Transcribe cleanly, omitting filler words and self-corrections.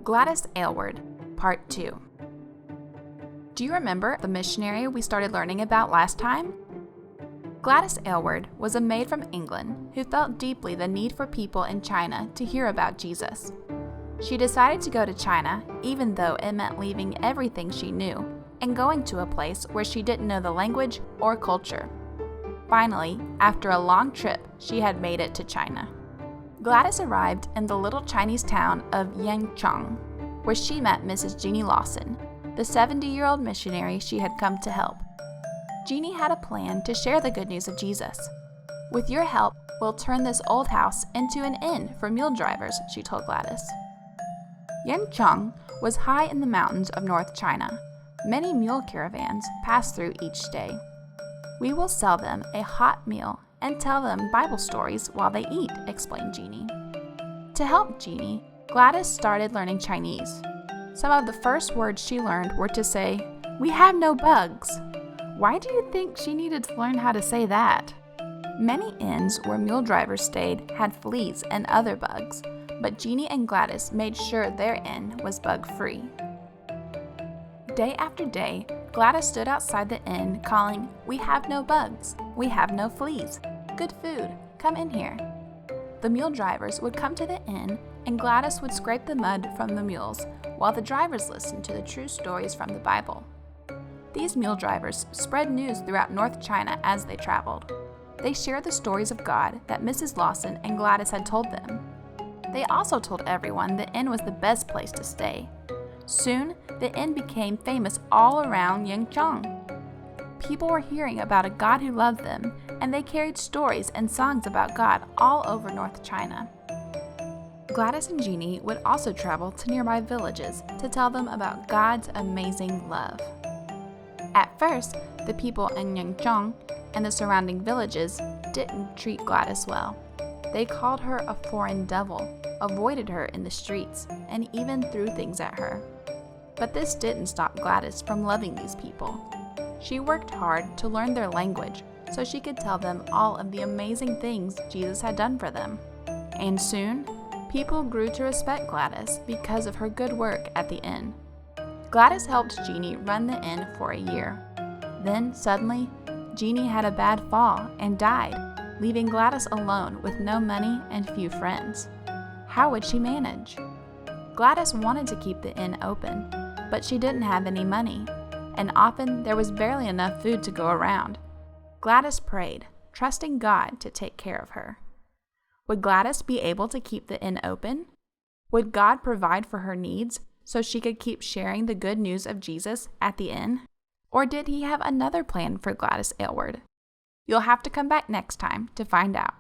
Gladys Aylward, Part 2. Do you remember the missionary we started learning about last time? Gladys Aylward was a maid from England who felt deeply the need for people in China to hear about Jesus. She decided to go to China even though it meant leaving everything she knew and going to a place where she didn't know the language or culture. Finally, after a long trip, she had made it to China. Gladys arrived in the little Chinese town of Yangchang, where she met Mrs. Jeannie Lawson, the 70-year-old missionary she had come to help. Jeannie had a plan to share the good news of Jesus. "With your help, we'll turn this old house into an inn for mule drivers," she told Gladys. Yangchang was high in the mountains of North China. Many mule caravans pass through each day. "We will sell them a hot meal and tell them Bible stories while they eat," explained Jeannie. To help Jeannie, Gladys started learning Chinese. Some of the first words she learned were to say, "We have no bugs." Why do you think she needed to learn how to say that? Many inns where mule drivers stayed had fleas and other bugs, but Jeannie and Gladys made sure their inn was bug-free. Day after day, Gladys stood outside the inn calling, "We have no bugs. We have no fleas. Good food. Come in here." The mule drivers would come to the inn, and Gladys would scrape the mud from the mules, while the drivers listened to the true stories from the Bible. These mule drivers spread news throughout North China as they traveled. They shared the stories of God that Mrs. Lawson and Gladys had told them. They also told everyone the inn was the best place to stay. Soon, the inn became famous all around Yangchang. People were hearing about a God who loved them, and they carried stories and songs about God all over North China. Gladys and Jeannie would also travel to nearby villages to tell them about God's amazing love. At first, the people in Yangchang and the surrounding villages didn't treat Gladys well. They called her a foreign devil, avoided her in the streets, and even threw things at her. But this didn't stop Gladys from loving these people. She worked hard to learn their language so she could tell them all of the amazing things Jesus had done for them. And soon, people grew to respect Gladys because of her good work at the inn. Gladys helped Jeannie run the inn for a year. Then, suddenly, Jeannie had a bad fall and died, leaving Gladys alone with no money and few friends. How would she manage? Gladys wanted to keep the inn open, but she didn't have any money, and often there was barely enough food to go around. Gladys prayed, trusting God to take care of her. Would Gladys be able to keep the inn open? Would God provide for her needs so she could keep sharing the good news of Jesus at the inn? Or did he have another plan for Gladys Aylward? You'll have to come back next time to find out.